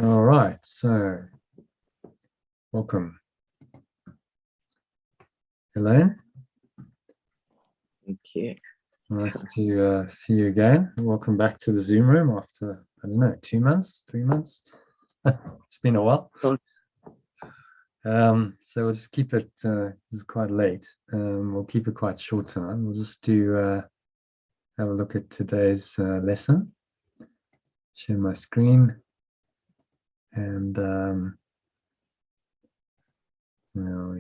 All right, so welcome. Elaine, Thank you. nice to see you again. Welcome back to the Zoom room after, I don't know, 2 months, 3 months. It's been a while. Sure. So we'll just keep it, it's quite late. We'll keep it quite short tonight. We'll just have a look at today's lesson. Share my screen. And now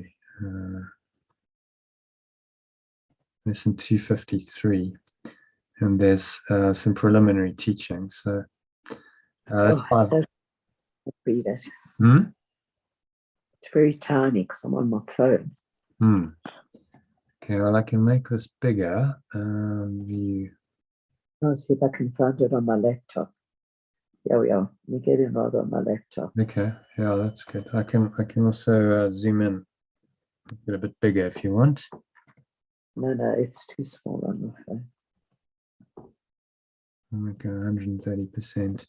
lesson 253. And there's some preliminary teaching. So that's five. So read it. Hmm? It's very tiny because I'm on my phone. Okay, well, I can make this bigger. View. I'll see if I can find it on my laptop. Here we are. Let me get it right on my laptop. Okay, yeah, that's good. I can also zoom in, get a bit bigger if you want. No, it's too small on my phone. I'll make it 130%.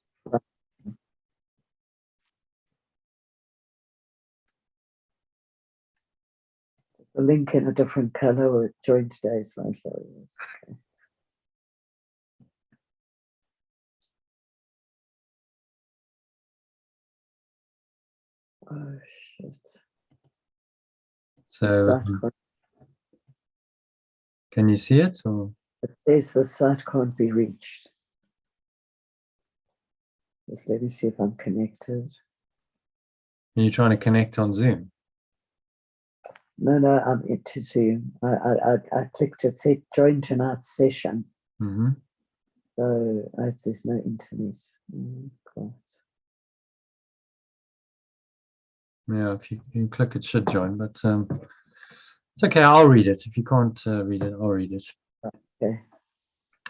The link in a different color or join today's live. Okay. Oh shit. So, can you see it? Or? It says the site can't be reached. Just let me see if I'm connected. Are you trying to connect on Zoom? No, I'm into Zoom. I clicked it, said join tonight's session. Mm-hmm. So there's no internet. Yeah, if you click, it should join, but it's okay. I'll read it. If you can't read it, I'll read it. Okay.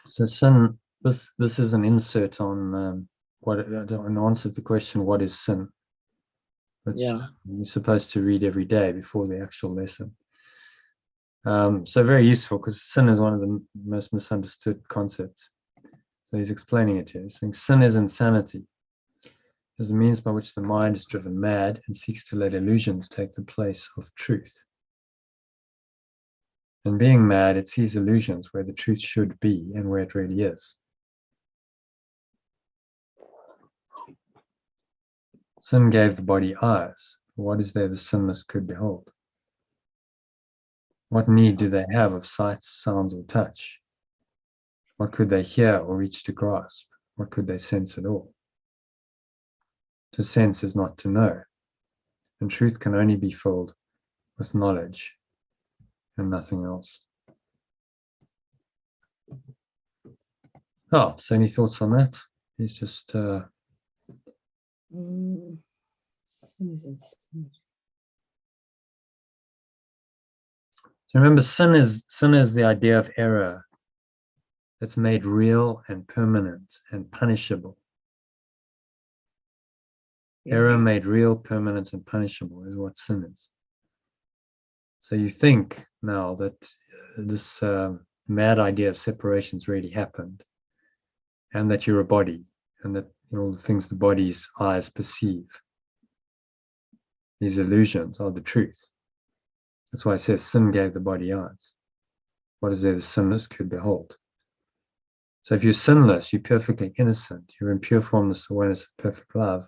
So sin. This is an insert on an answer to the question, what is sin? Which you're supposed to read every day before the actual lesson. So very useful because sin is one of the most misunderstood concepts. So he's explaining it here. He's saying sin is insanity. Is the means by which the mind is driven mad and seeks to let illusions take the place of truth. And being mad, it sees illusions where the truth should be and where it really is. Sin gave the body eyes. What is there the sinless could behold? What need do they have of sights, sounds, or touch? What could they hear or reach to grasp? What could they sense at all? To sense is not to know, and truth can only be filled with knowledge and nothing else. Oh, so any thoughts on that? He's just so remember, sin is the idea of error that's made real and permanent and punishable. Error made real, permanent, and punishable is what sin is. So you think now that this mad idea of separation's really happened, and that you're a body, and that all the things the body's eyes perceive, these illusions are the truth. That's why it says sin gave the body eyes. What is there the sinless could behold? So if you're sinless, you're perfectly innocent, you're in pure formless awareness of perfect love,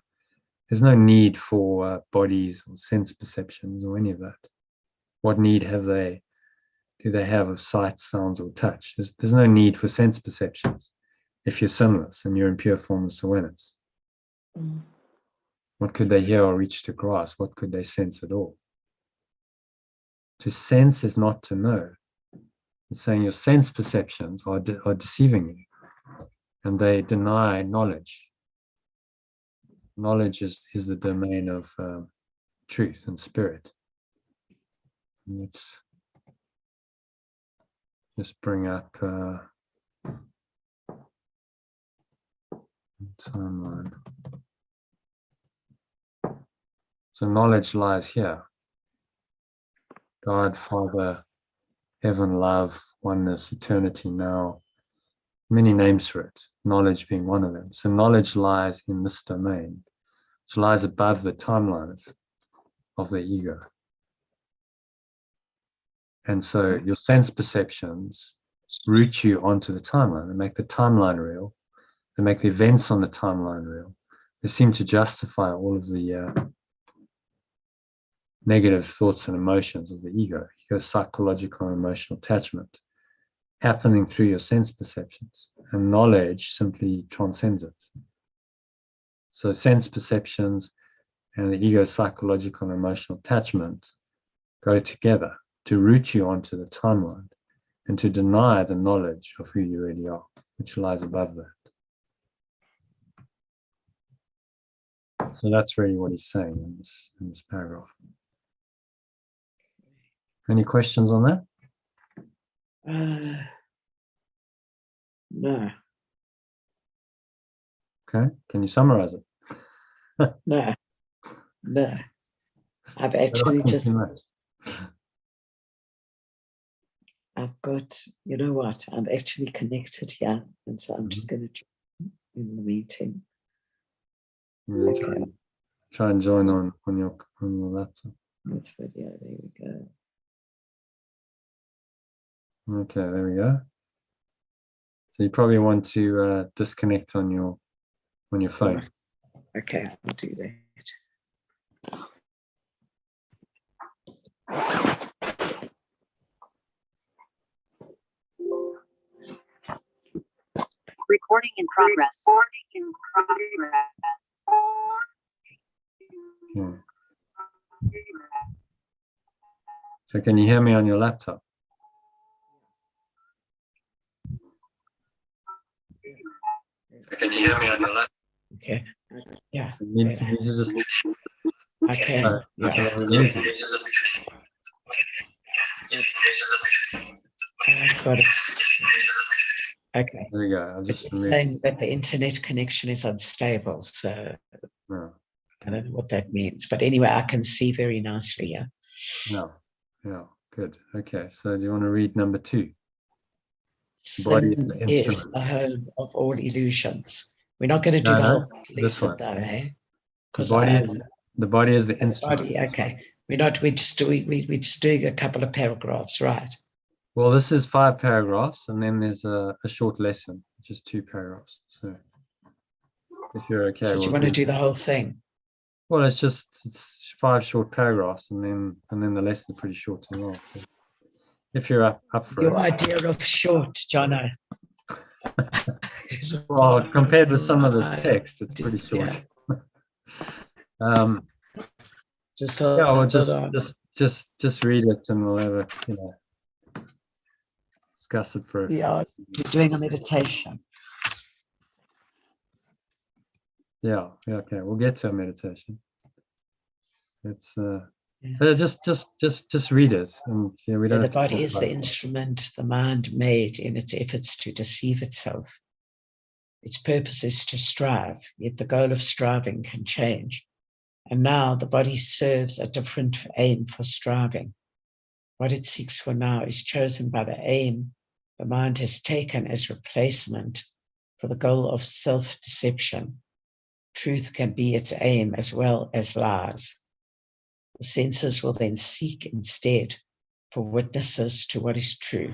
there's no need for bodies or sense perceptions or any of that. What need do they have of sight, sounds, or touch? There's no need for sense perceptions if you're sinless and you're in pure formless awareness. What could they hear or reach to grasp? What could they sense at all? To sense is not to know. It's saying your sense perceptions are deceiving you, and they deny knowledge. Knowledge is the domain of truth and spirit. And let's just bring up timeline. So knowledge lies here. God, Father, heaven, love, oneness, eternity, now. Many names for it, knowledge being one of them. So knowledge lies in this domain. which lies above the timeline of the ego. And so your sense perceptions root you onto the timeline. They make the timeline real. They make the events on the timeline real. They seem to justify all of the negative thoughts and emotions of the ego, psychological and emotional attachment, happening through your sense perceptions. And knowledge simply transcends it. So sense perceptions and the ego, psychological and emotional attachment go together to root you onto the timeline and to deny the knowledge of who you really are, which lies above that. So that's really what he's saying in this paragraph. Any questions on that? No. Okay, can you summarize it? No. I've actually just, I've got, you know what, I'm actually connected here. And so I'm just going to join in the meeting. Yeah, Okay. try and join on your laptop. This video, there we go. Okay, there we go. So you probably want to disconnect on your phone. Okay, I'll do that. Recording in progress. Yeah. So can you hear me on your laptop? Can you hear me on your laptop? Okay. Yeah. So you need to just. Okay. Yeah. Okay. Got it. Okay. There we go. I'll It's just remove. saying that the internet connection is unstable, so No. I don't know what that means. But anyway, I can see very nicely. Yeah. No. Yeah. Good. Okay. So do you want to read number 2? Sin is the home of all illusions. We're not going to do No, the no, whole this lesson one. though, eh? The body is the instrument. Body, okay. We're just doing a couple of paragraphs, right? Well, this is 5 paragraphs, and then there's a short lesson, which is 2 paragraphs. So if you're okay. So do you want to do the whole thing? Well, it's 5 short paragraphs, and then the lesson is pretty short as well. So if you're up for Your it. idea of short, Jono. Well, compared with some of the text, it's pretty short. Yeah. Just read it, and we'll have a discuss it for. Yeah, you're doing a meditation. Yeah. Okay. We'll get to a meditation. It's just read it, and we don't. The body is the instrument the mind made in its efforts to deceive itself. Its purpose is to strive, yet the goal of striving can change. And now the body serves a different aim for striving. What it seeks for now is chosen by the aim the mind has taken as replacement for the goal of self-deception. Truth can be its aim as well as lies. The senses will then seek instead for witnesses to what is true.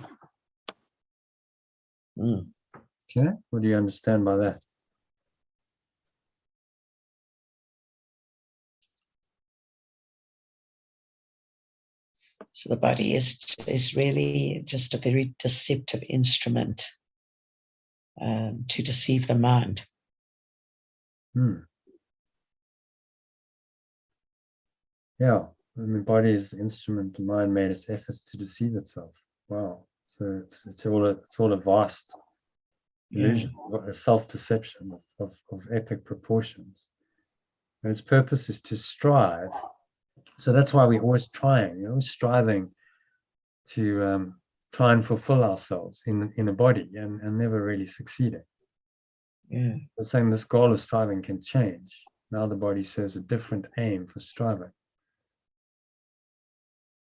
Okay, what do you understand by that? So the body is really just a very deceptive instrument to deceive the mind. Yeah, the body is the instrument the mind made its efforts to deceive itself. Wow, so it's all a vast illusion, a self-deception of epic proportions. And its purpose is to strive. So that's why we're always trying, striving to try and fulfill ourselves in a body and never really succeeding. Yeah. We're saying this goal of striving can change. Now the body serves a different aim for striving.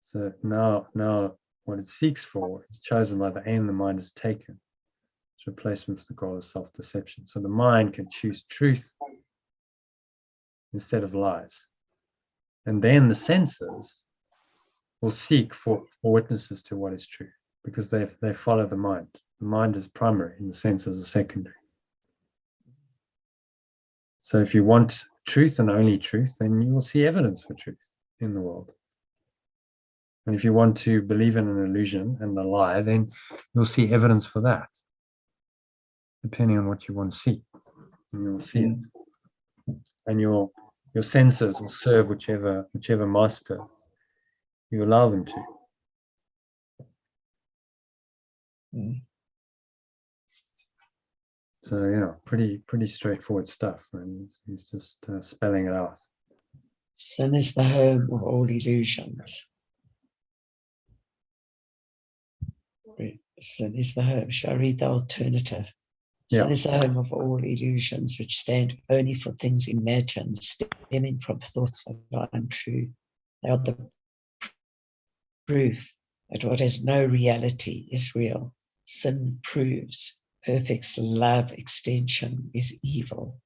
So now what it seeks for is chosen by the aim the mind has taken. It's replacement for the goal of self-deception. So the mind can choose truth instead of lies. And then the senses will seek for witnesses to what is true, because they follow the mind. The mind is primary and the senses are secondary. So if you want truth and only truth, then you will see evidence for truth in the world. And if you want to believe in an illusion and a lie, then you'll see evidence for that, depending on what you want to see. And you'll see it. And your senses will serve whichever master you allow them to. So yeah, pretty straightforward stuff. And he's just spelling it out. Sin is the home of all illusions. Sin is the home. Shall I read the alternative? Sin is the home of all illusions, which stand only for things imagined, stemming from thoughts that are untrue. They are the proof that what has no reality is real. Sin proves perfect love extension is evil.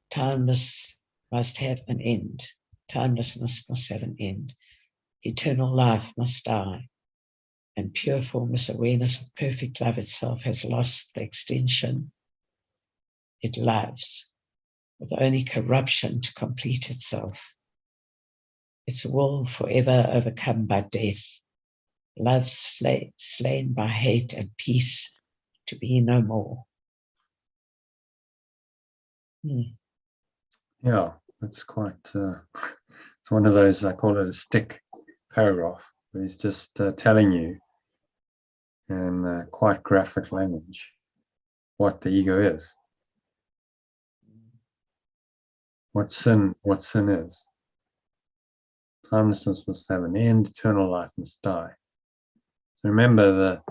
Timeless must have an end. Timelessness must have an end. Eternal life must die. And pure formless awareness of perfect love itself has lost the extension it loves, with only corruption to complete itself. Its will forever overcome by death, love slain by hate, and peace to be no more. Yeah, that's quite, it's one of those, I call it a stick paragraph, where he's just telling you in quite graphic language what the ego is, what sin is. Timelessness must have an end, eternal life must die. So remember, the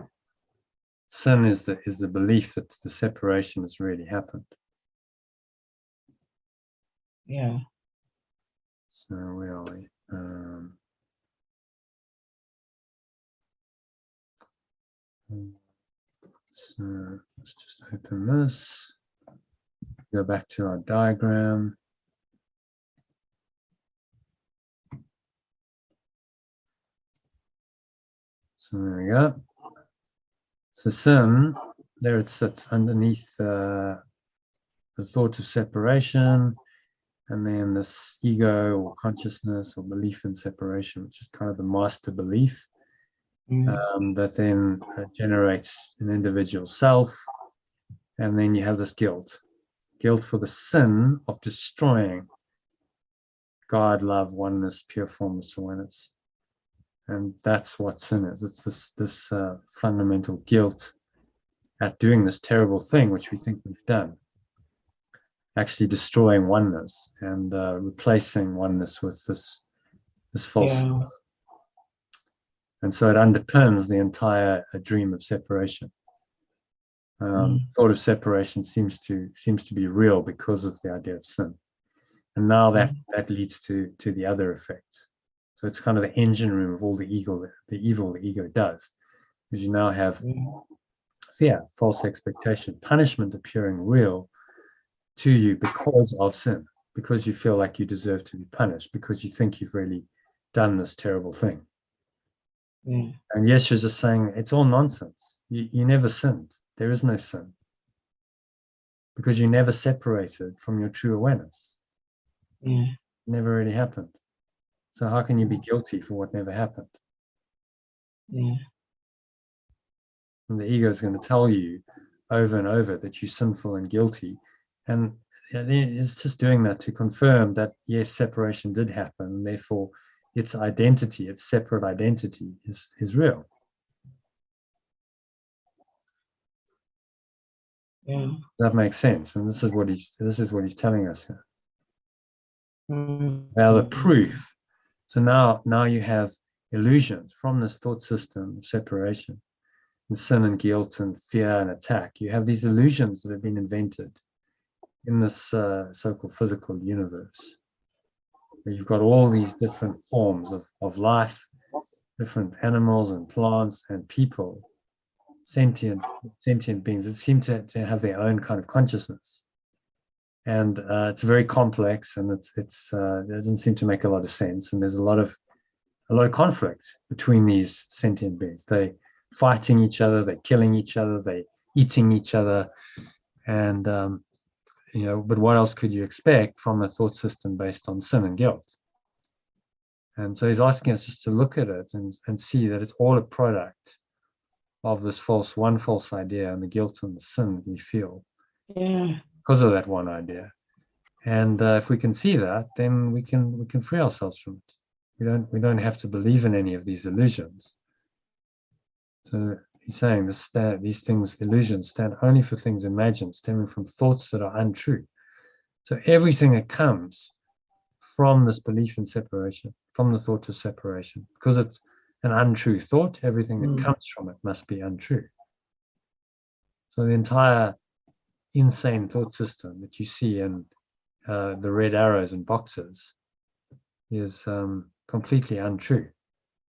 sin is the belief that the separation has really happened. Yeah. So where are we? So let's just open this. Go back to our diagram. So there we go. So sin, there it sits underneath the thought of separation, and then this ego or consciousness or belief in separation, which is kind of the master belief. That then generates an individual self, and then you have this guilt for the sin of destroying God, love, oneness, pure formless awareness, and that's what sin is. It's this fundamental guilt at doing this terrible thing which we think we've done, actually destroying oneness and replacing oneness with this false self. And so it underpins the entire dream of separation. Thought of separation seems to be real because of the idea of sin, and now that leads to the other effects. So it's kind of the engine room of all the evil the ego does, because you now have fear, false expectation, punishment appearing real to you because of sin, because you feel like you deserve to be punished, because you think you've really done this terrible thing. And Yeshua's just saying it's all nonsense. You never sinned. There is no sin, because you never separated from your true awareness. It never really happened. So how can you be guilty for what never happened? And the ego is going to tell you over and over that you're sinful and guilty, and it's just doing that to confirm that yes, separation did happen, and therefore its identity, its separate identity, is real. That makes sense, and this is what he's telling us here. Now the proof. So now you have illusions from this thought system of separation, and sin and guilt and fear and attack. You have these illusions that have been invented in this so-called physical universe, where you've got all these different forms of life, different animals and plants and people, sentient beings that seem to have their own kind of consciousness. and it's very complex, and it doesn't seem to make a lot of sense. And there's a lot of conflict between these sentient beings. They fighting each other, they're killing each other, they eating each other, and but what else could you expect from a thought system based on sin and guilt? And so he's asking us just to look at it and see that it's all a product of this one false idea, and the guilt and the sin we feel because of that one idea. And if we can see that, then we can free ourselves from it. We don't have to believe in any of these illusions. So he's saying these things, illusions, stand only for things imagined, stemming from thoughts that are untrue. So everything that comes from this belief in separation, from the thought of separation, because it's an untrue thought, everything that comes from it must be untrue. So the entire insane thought system that you see in the red arrows and boxes is completely untrue.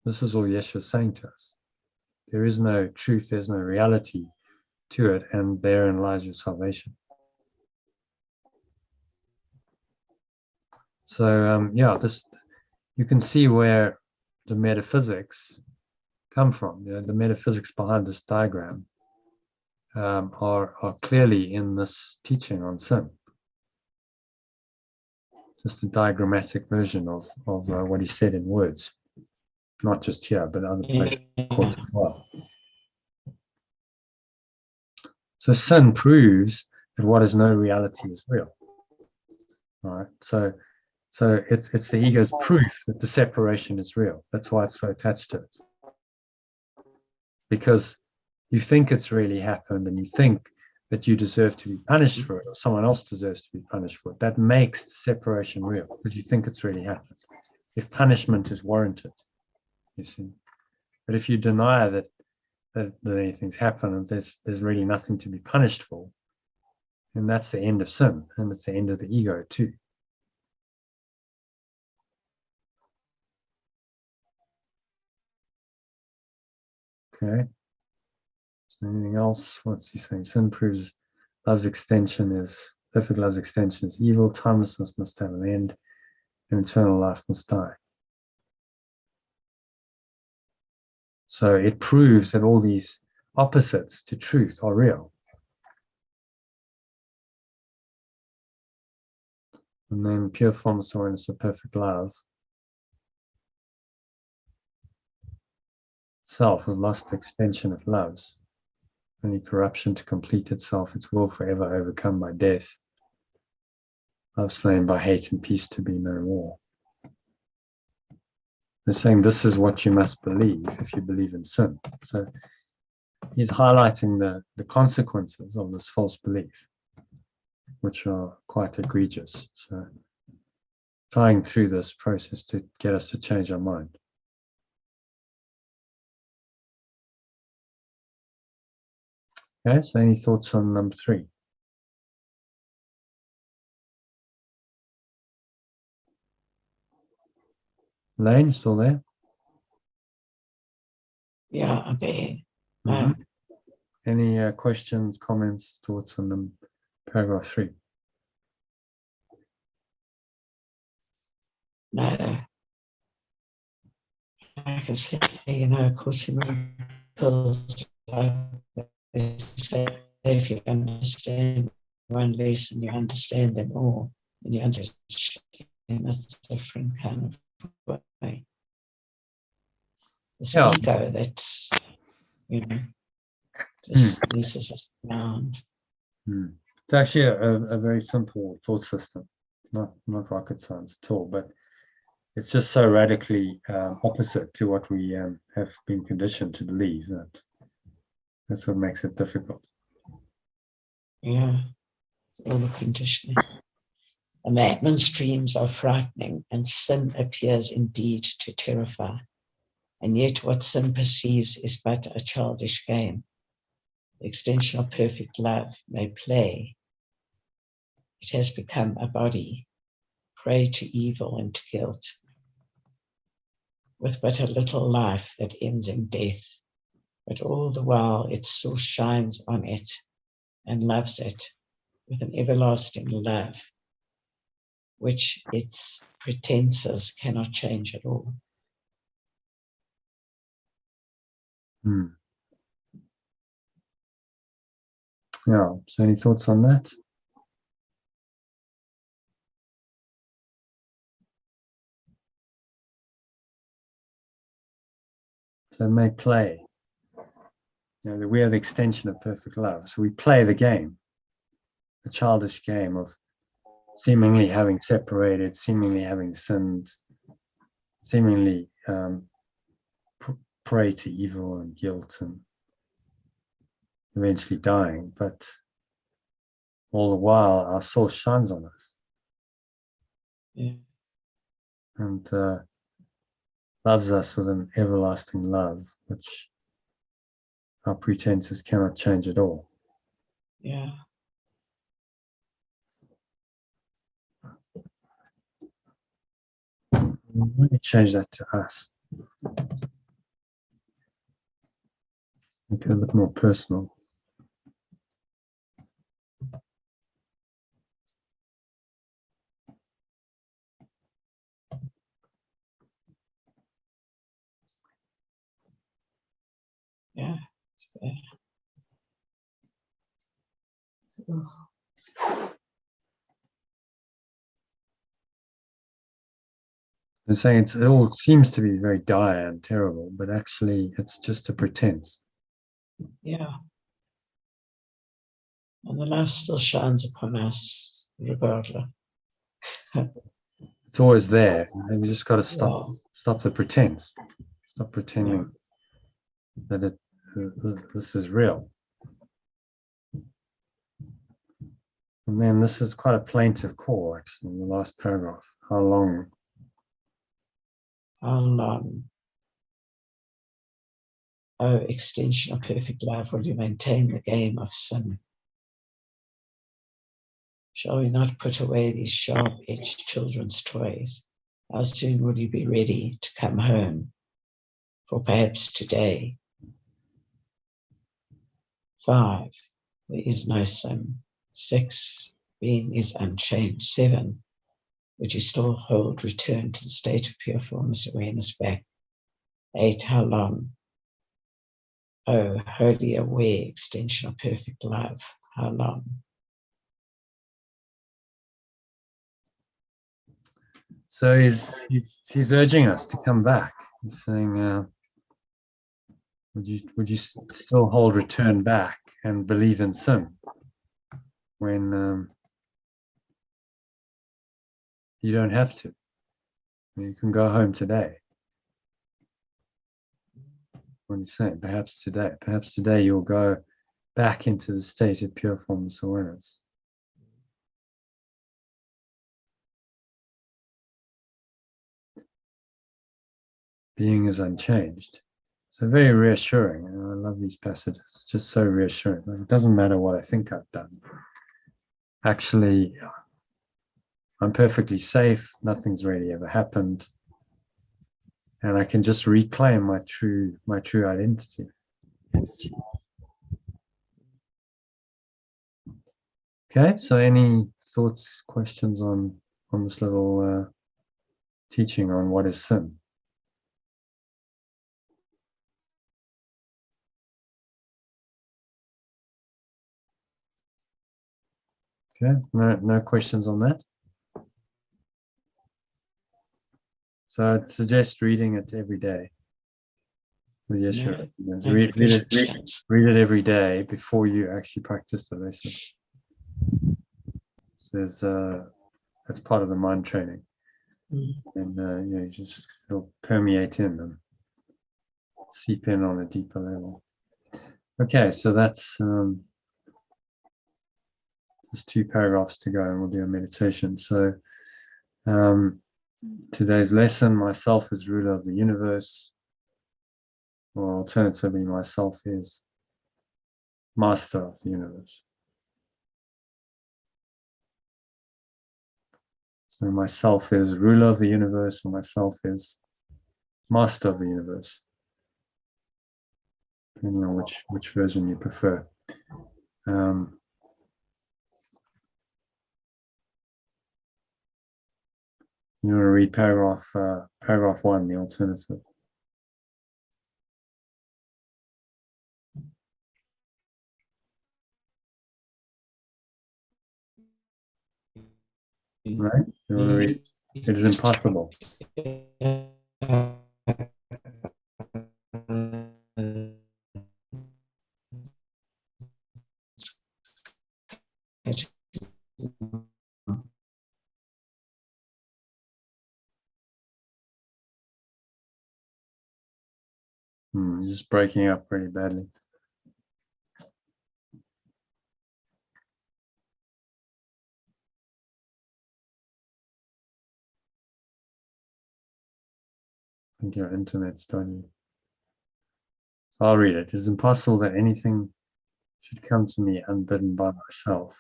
This is all Yeshua is saying to us. There is no truth, there's no reality to it, and therein lies your salvation. So you can see where the metaphysics come from. The metaphysics behind this diagram are clearly in this teaching on sin. Just a diagrammatic version of what he said in words, not just here, but other places, of course, as well. So sin proves that what is no reality is real. All right. So it's the ego's proof that the separation is real. That's why it's so attached to it. Because you think it's really happened, and you think that you deserve to be punished for it, or someone else deserves to be punished for it. That makes the separation real, because you think it's really happened. If punishment is warranted, you see. But if you deny that anything's happened and there's really nothing to be punished for, then that's the end of sin, and it's the end of the ego too. Okay. So anything else? What's he saying? Sin proves perfect love's extension is evil. Timelessness must have an end, and eternal life must die. So it proves that all these opposites to truth are real. And then pure formless awareness of perfect love itself has lost the extension it loves. Only corruption to complete itself, its will forever overcome by death. Love slain by hate, and peace to be no more. They're saying this is what you must believe if you believe in sin. So he's highlighting the consequences of this false belief, which are quite egregious. So trying through this process to get us to change our mind. Okay, so any thoughts on number 3? Lane, still there? Yeah, I'm there. Mm-hmm. Any questions, comments, thoughts on paragraph 3? No. I can say, of course, in miracles, if you understand one lesson, you understand them all, and you understand in a different kind of way. This ego that's, just leases us around. It's actually a very simple thought system, not rocket science at all, but it's just so radically opposite to what we have been conditioned to believe that's what makes it difficult. Yeah, it's all the conditioning. The madman's dreams are frightening, and sin appears indeed to terrify. And yet what sin perceives is but a childish game. The extension of perfect love may play. It has become a body, prey to evil and to guilt, with but a little life that ends in death. But all the while its source shines on it and loves it, with an everlasting love, which its pretenses cannot change at all. Hmm. Yeah, so any thoughts on that? So may play. You know, we are the extension of perfect love. So we play the game, the childish game of seemingly having separated, seemingly having sinned, seemingly prey to evil and guilt and eventually dying. But all the while, our source shines on us. Yeah. And loves us with an everlasting love, which our pretenses cannot change at all. Yeah. Let me change that to us. Make it a bit more personal. Yeah. They're saying it all seems to be very dire and terrible, but actually it's just a pretense. Yeah. And the love still shines upon us regardless. It's always there. And we just got to stop Yeah. stop the pretense. Stop pretending that this is real. And then this is quite a plaintive call, actually, in the last paragraph. How long? How long, O extension of perfect love, will you maintain the game of sin? Shall we not put away these sharp-edged children's toys? How soon will you be ready to come home? For perhaps today. 5, there is no sin. 6, being is unchanged. 7, would you still hold return to the state of pure formless awareness back? 8, how long? Oh, wholly aware extension of perfect love, how long? So he's urging us to come back. He's saying, would you still hold return back and believe in sin when you don't have to? You can go home today. What are you saying? Perhaps today you'll go back into the state of pure formless awareness. Being is unchanged. So very reassuring. I love these passages. It's just so reassuring. Like, it doesn't matter what I think I've done. Actually, I'm perfectly safe. Nothing's really ever happened. And I can just reclaim my true identity. Okay, so any thoughts, questions on this little teaching on what is sin? Okay, no questions on that. So I'd suggest reading it every day. With Yeshua. Read it every day before you actually practice the lesson. So that's part of the mind training. And you just it'll permeate in and seep in on a deeper level. Okay, so that's just 2 paragraphs to go, and we'll do a meditation. So today's lesson: myself is ruler of the universe, or alternatively, myself is master of the universe. So myself is ruler of the universe, and myself is master of the universe, depending on which version you prefer. You want to read paragraph 1, the alternative. Right? You want to read it? It is impossible. You're just breaking up pretty badly. I think your internet's dodgy. So I'll read it. It is impossible that anything should come to me unbidden by myself.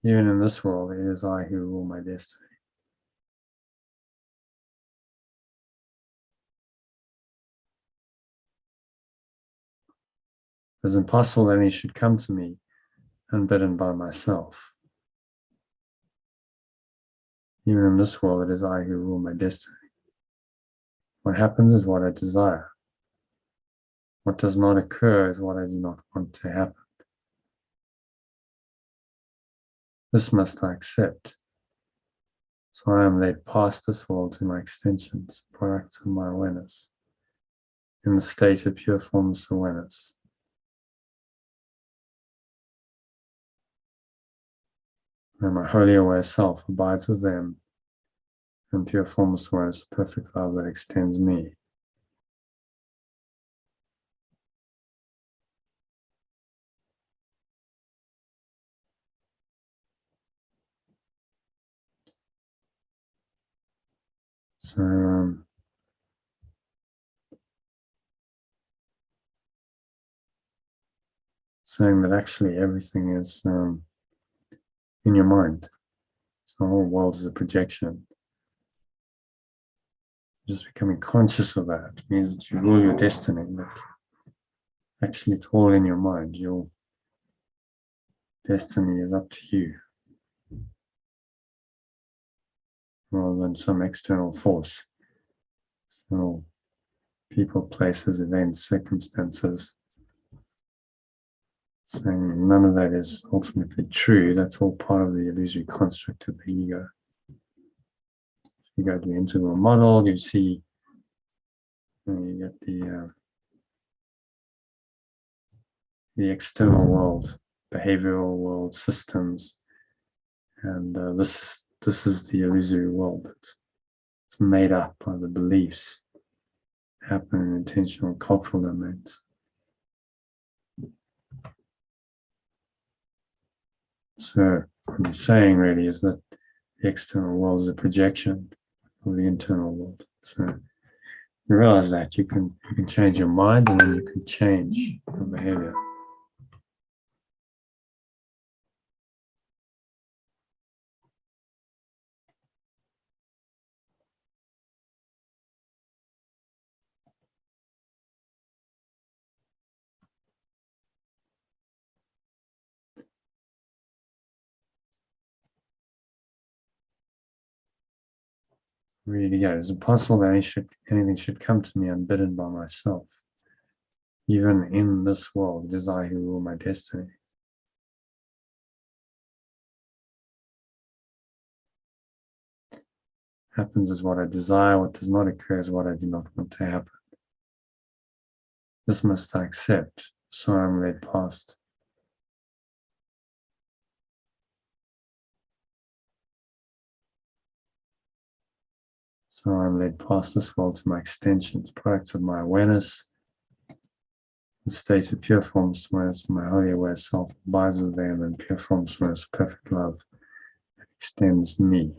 Even in this world, it is I who rule my destiny. It is impossible that any should come to me unbidden by myself. Even in this world, it is I who rule my destiny. What happens is what I desire. What does not occur is what I do not want to happen. This must I accept. So I am led past this world to my extensions, products of my awareness, in the state of pure formless awareness. And my holy aware self abides with them in pure formless awareness, perfect love that extends me. So, saying that actually everything is in your mind. So the whole world is a projection. Just becoming conscious of that means that you rule your destiny, that actually it's all in your mind. Your destiny is up to you, rather than some external force. So people, places, events, circumstances, saying none of that is ultimately true. That's all part of the illusory construct of the ego. You go to the integral model, you see, you get the external world, behavioral world, systems, and this is the illusory world. It's made up by the beliefs happen in intentional cultural domains. So what I'm saying really is that the external world is a projection of the internal world. So you realize that you can change your mind, and then you can change your behavior. Read it again. It's impossible that anything should come to me unbidden by myself. Even in this world, it is I who rule my destiny. Happens is what I desire. What does not occur is what I do not want to happen. This must I accept, so I am led past. So I'm led past this world to my extensions, products of my awareness, the state of pure formless awareness, my holy aware self abides with them, and pure formless awareness, perfect love that extends me.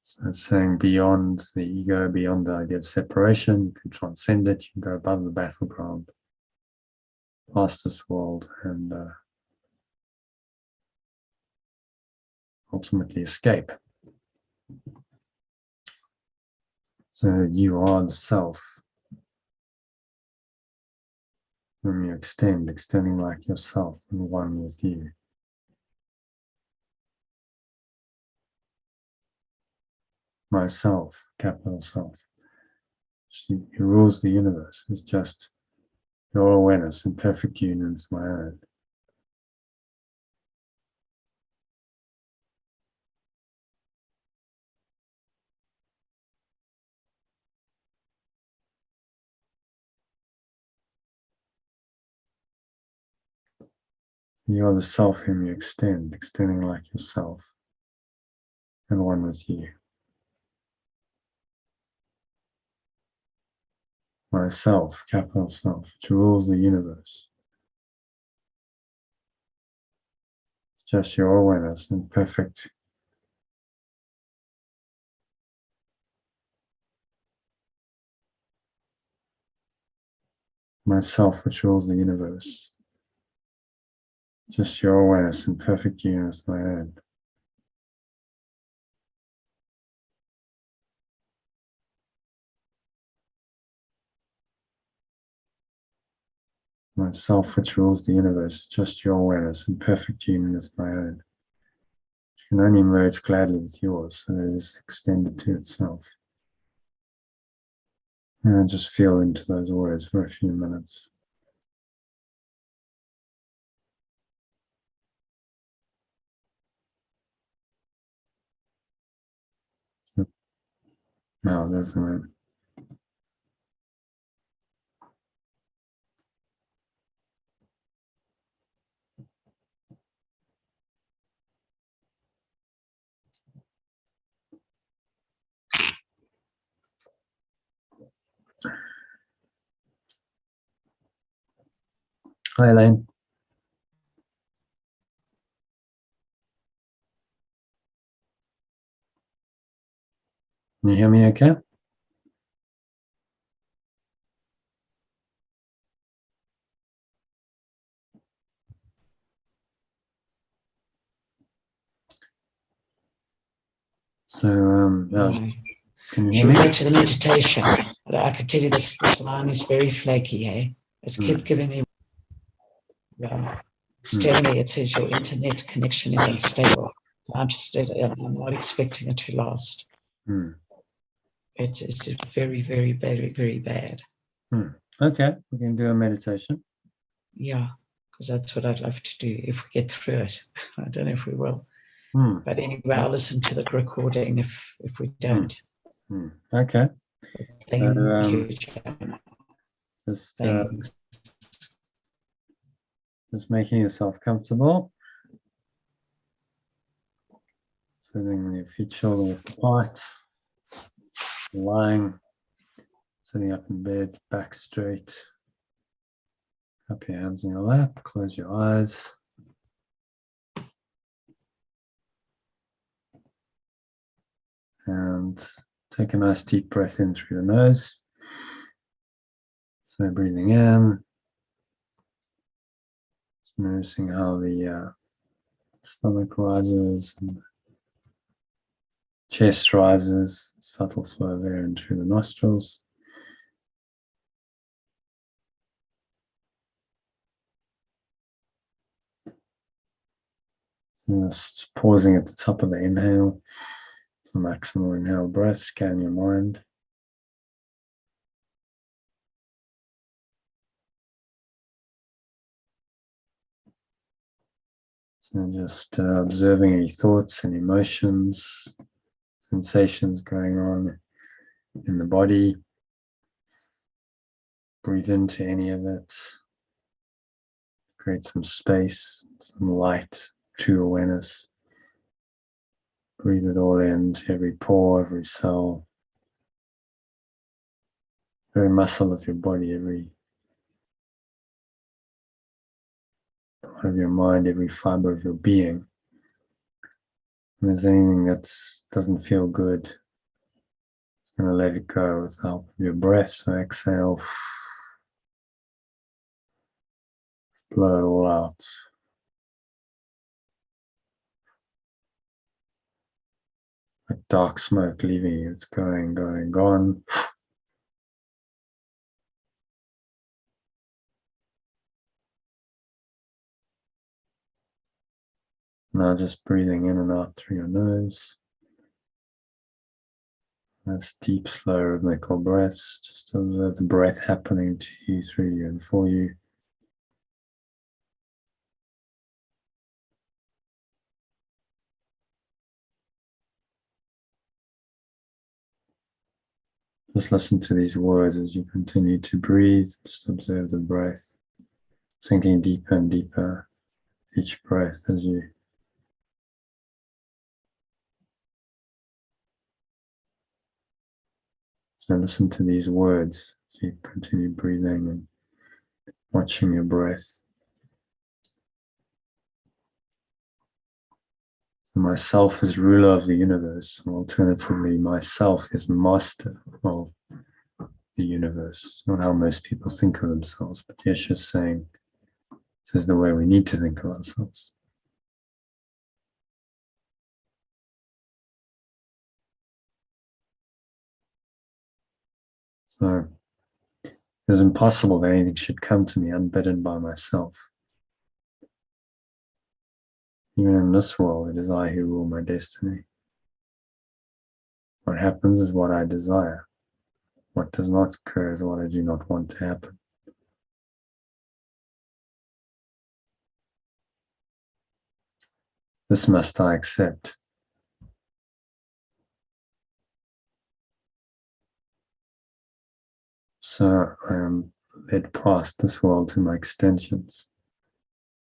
So it's saying beyond the ego, beyond the idea of separation, you can transcend it, you can go above the battleground, past this world, and ultimately escape. So you are the self. When you extending like yourself and one with you. myself, capital self. She rules the universe. It's just your awareness in perfect union with my own. You are the self whom you extend, extending like yourself and one with you. Myself, capital self, which rules the universe. It's just your awareness in perfect myself, which rules the universe. Just your awareness in perfect union with my own. Myself, which rules the universe, just your awareness in perfect union with my own, which can only merge gladly with yours, so that it is extended to itself. And just feel into those words for a few minutes. Now, there's a Hi, Elaine. Can you hear me okay? So, can you hear Should we me? go to the meditation? I can tell you this line is very flaky, hey? It's kept giving me, it's telling me, it says your internet connection is unstable. I'm not expecting it to last. It's very, very, very, very bad. Okay, we can do a meditation. Yeah, because that's what I'd love to do if we get through it. I don't know if we will. But anyway, I'll listen to the recording if we don't. Okay. Thank you, John. Just Thanks. just making yourself comfortable. Sitting your feet shoulder width apart. Lying. Sitting up in bed, back straight. Cup your hands in your lap. Close your eyes. And take a nice deep breath in through the nose. So breathing in. Just noticing how the stomach rises and chest rises, subtle flow of air in through the nostrils. Just pausing at the top of the inhale, the maximal inhale breath, scan your mind. So just observing any thoughts and emotions, sensations going on in the body. Breathe into any of it. Create some space, some light, true awareness. Breathe it all into every pore, every cell, every muscle of your body, every part of your mind, every fiber of your being. If there's anything that doesn't feel good, just going to let it go with the help of your breath. So exhale, blow it all out. Like dark smoke leaving you, it's going, gone. Now just breathing in and out through your nose. Nice deep, slow, rhythmical breaths. Just observe the breath happening to you, through you, and for you. Just listen to these words as you continue to breathe. Just observe the breath sinking deeper and deeper each breath as you so listen to these words as you continue breathing and watching your breath. So myself is ruler of the universe, or alternatively, myself is master of the universe. Not how most people think of themselves, but Yeshua's saying this is the way we need to think of ourselves. So it is impossible that anything should come to me unbidden by myself. Even in this world, it is I who rule my destiny. What happens is what I desire. What does not occur is what I do not want to happen. This must I accept. So I am led past this world to my extensions,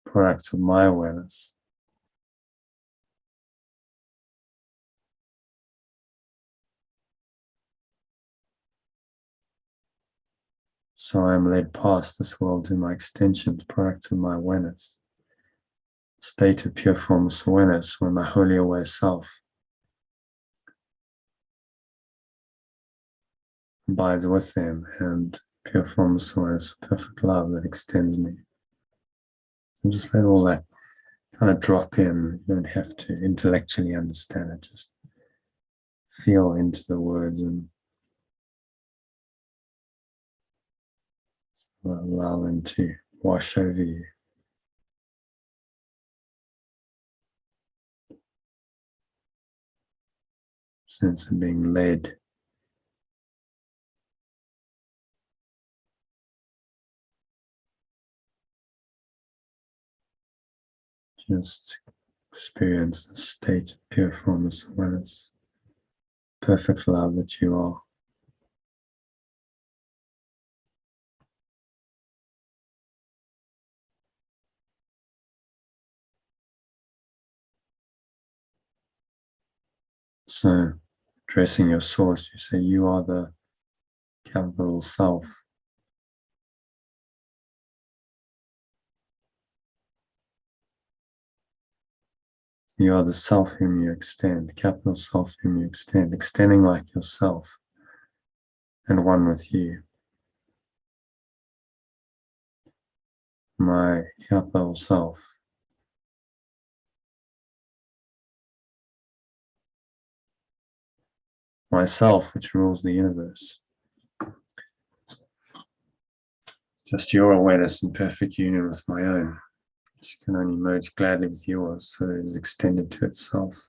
products of my awareness. So I am led past this world to my extensions, products of my awareness. State of pure formless awareness, where my wholly aware self abides with them, and pure formless awareness, perfect love that extends me. And just let all that kind of drop in. You don't have to intellectually understand it. Just feel into the words and allow them to wash over you. Sense of being led. Just experience the state of pure formless awareness, perfect love that you are. So, addressing your source, you say, you are the capital self. You are the self whom you extend, capital self whom you extend, extending like yourself and one with you. My capital self. Myself, which rules the universe. Just your awareness in perfect union with my own, which can only merge gladly with yours, so it is extended to itself.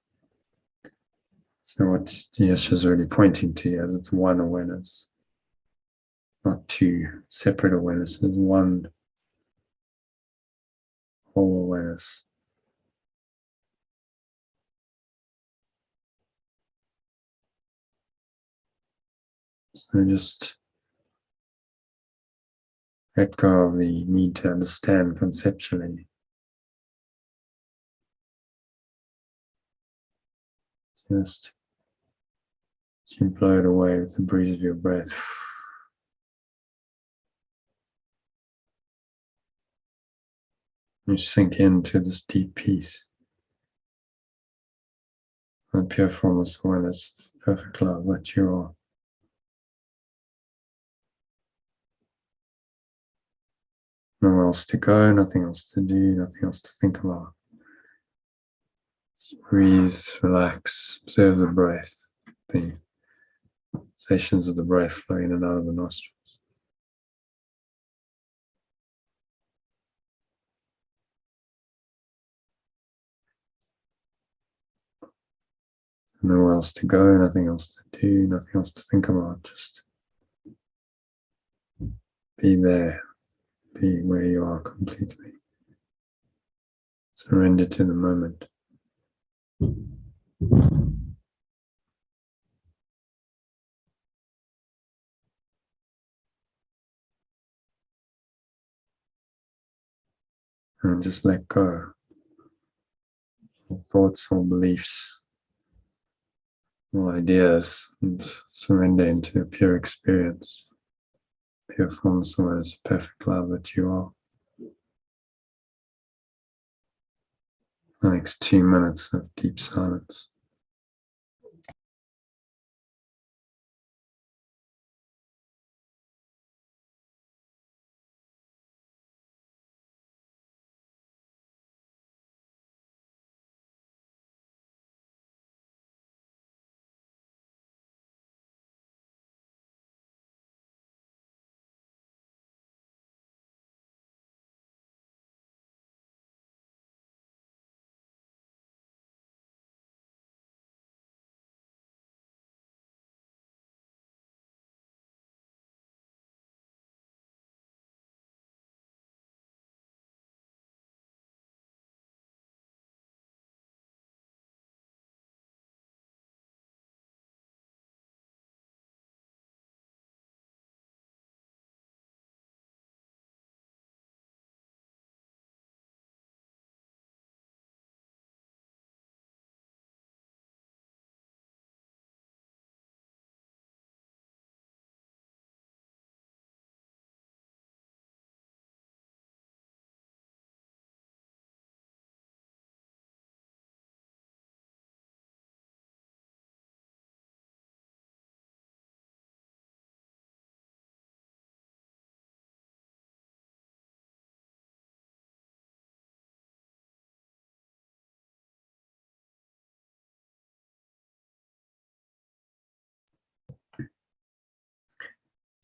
So what Yeshua is really pointing to as it's one awareness, not two separate awarenesses, one whole awareness. So just let go of the need to understand conceptually. Just you blow it away with the breeze of your breath. You sink into this deep peace, the pure formless awareness, perfect love that you are. Nowhere else to go, nothing else to do, nothing else to think about. Just breathe, relax, observe the breath, the sensations of the breath flow in and out of the nostrils. Nowhere else to go, nothing else to do, nothing else to think about. Just be there, be where you are completely. Surrender to the moment. And just let go of thoughts or beliefs or ideas and surrender into a pure experience, pure formless awareness, perfect love that you are. The next 2 minutes of deep silence.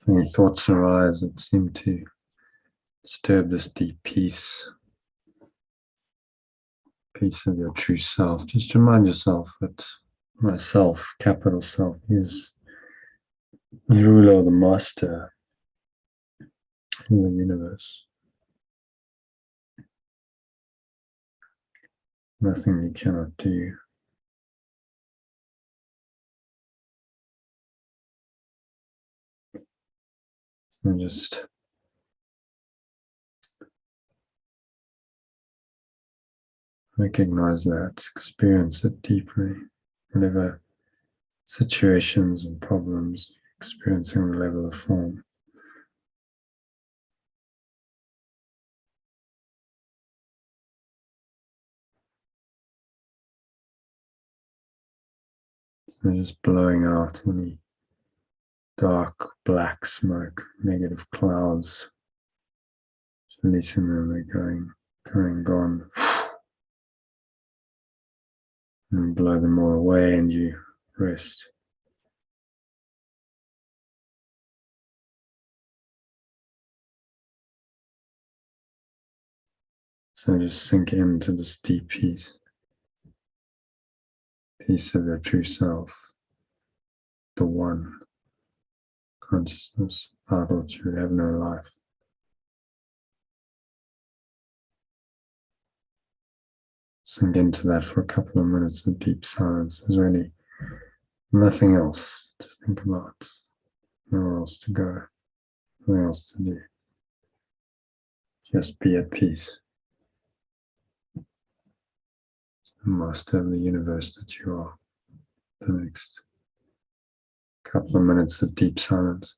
If any thoughts arise that seem to disturb this deep peace of your true self, just remind yourself that myself, capital Self, is the ruler, the master of the universe. Nothing you cannot do. So just recognize that, experience it deeply, whatever situations and problems you're experiencing on the level of form. So just blowing out any dark black smoke, negative clouds, just releasing them, they're gone, and blow them all away, and you rest. So just sink into this deep peace of your true self, the one consciousness, without which you would have no life. Sink into that for a couple of minutes of deep silence. There's really nothing else to think about, nowhere else to go, nothing else to do. Just be at peace. The master of the universe that you are. The next couple of minutes of deep silence.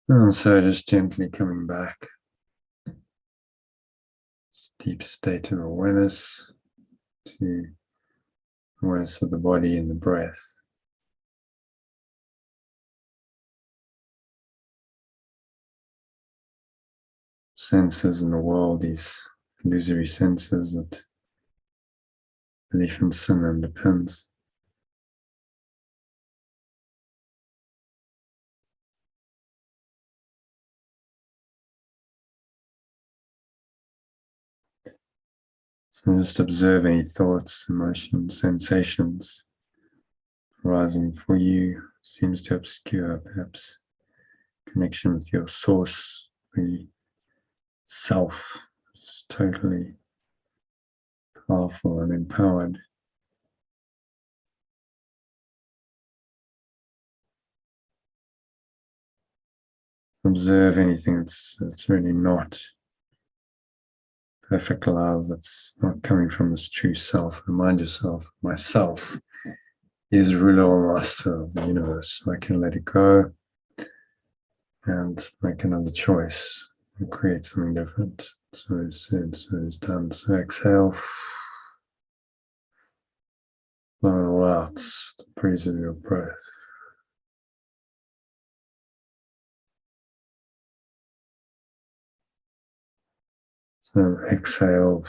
And so just gently coming back, deep state of awareness to awareness of the body and the breath. Senses in the world, these illusory senses that belief in sin underpins. So just observe any thoughts, emotions, sensations arising for you. Seems to obscure perhaps connection with your source, the self is totally powerful and empowered. Observe anything that's really not perfect love, that's not coming from this true self. Remind yourself, myself is ruler or master of the universe. I can let it go and make another choice and create something different. So it's said, so it's done. So exhale, blow it all out, the breeze of your breath. So exhale,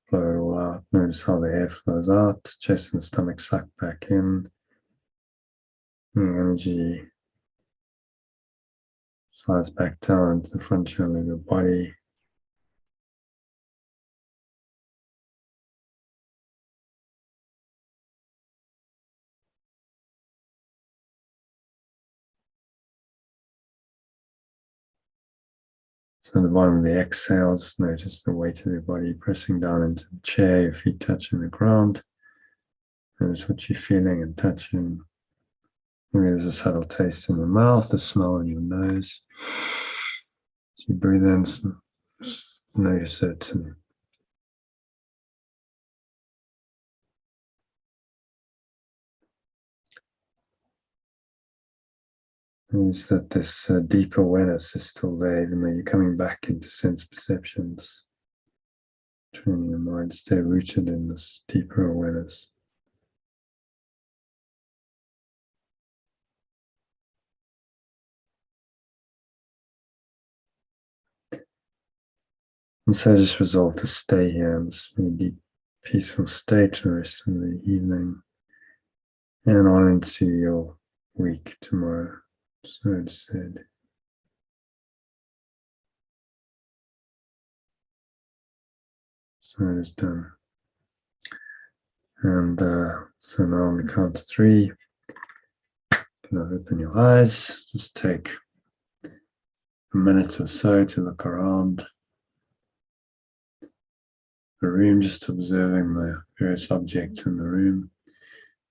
blow it all out. Notice how the air flows out, chest and stomach suck back in. The energy slides back down into the front channel of your body. So at the bottom of the exhale, just notice the weight of your body pressing down into the chair, your feet touching the ground. Notice what you're feeling and touching. Maybe there's a subtle taste in your mouth, a smell in your nose. As you breathe in, notice it. And means that this deep awareness is still there, even though you're coming back into sense perceptions. Training your mind to stay rooted in this deeper awareness. And so just resolve to stay here in this really deep, peaceful state for the rest of the evening and on into your week tomorrow. So it said. So it is done. And so now on the count of 3, you can open your eyes. Just take a minute or so to look around the room, just observing the various objects in the room.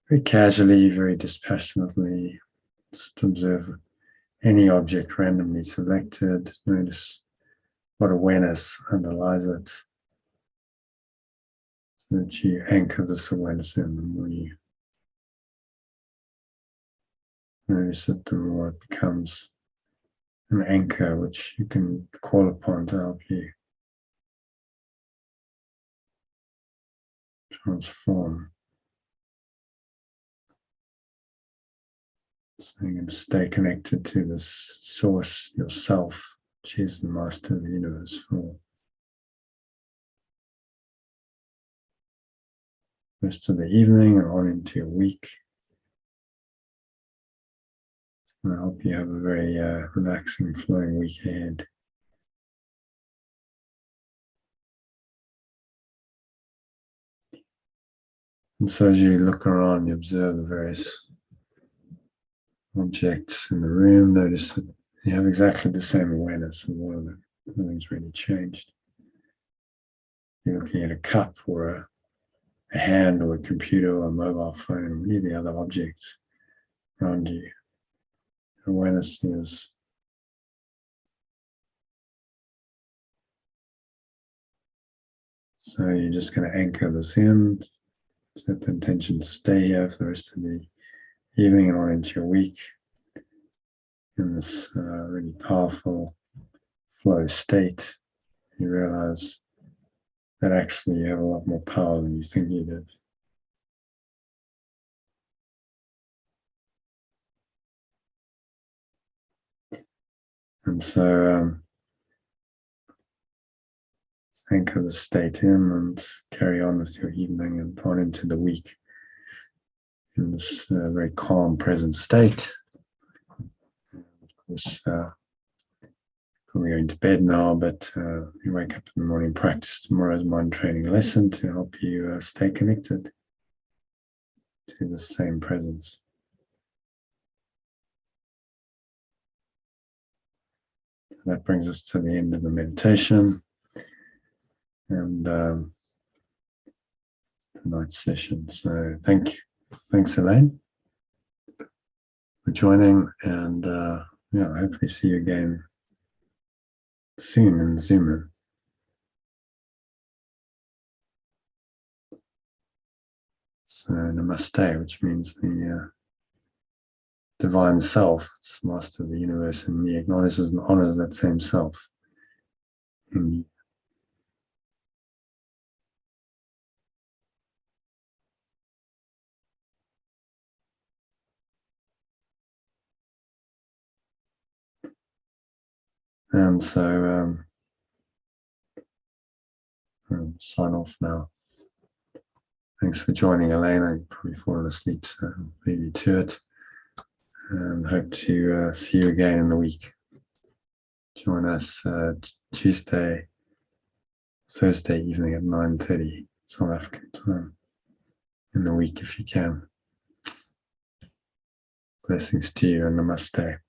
Very casually, very dispassionately, just observe any object randomly selected. Notice what awareness underlies it, so that you anchor this awareness in. The more you notice it, the more it becomes an anchor which you can call upon to help you transform. So you're going to stay connected to this source, yourself, which is the master of the universe for the rest of the evening and on into your week. It's going to help you have a very relaxing, flowing week ahead. And so as you look around, you observe the various objects in the room. Notice that you have exactly the same awareness of all of them. Nothing's really changed. You're looking at a cup or a hand or a computer or a mobile phone or any of the other objects around you. Awareness is so you're just going to anchor this in, set the intention to stay here for the rest of the evening and on into your week. in this really powerful flow state, you realize that actually you have a lot more power than you think you did. And so anchor the state in and carry on with your evening and on into the week in this very calm, present state. Of course, probably going to bed now, but you wake up in the morning, practice tomorrow's mind training lesson to help you stay connected to the same presence. So that brings us to the end of the meditation and tonight's session. So thanks Elaine for joining, and hopefully see you again soon in Zoom. So namaste, which means the divine self, it's master of the universe, and me acknowledges and honors that same self in you. And so I'll sign off now. Thanks for joining, Elena. You've probably fallen asleep, so I'll leave you to it. And hope to see you again in the week. Join us Thursday evening at 9:30 South African time in the week if you can. Blessings to you and namaste.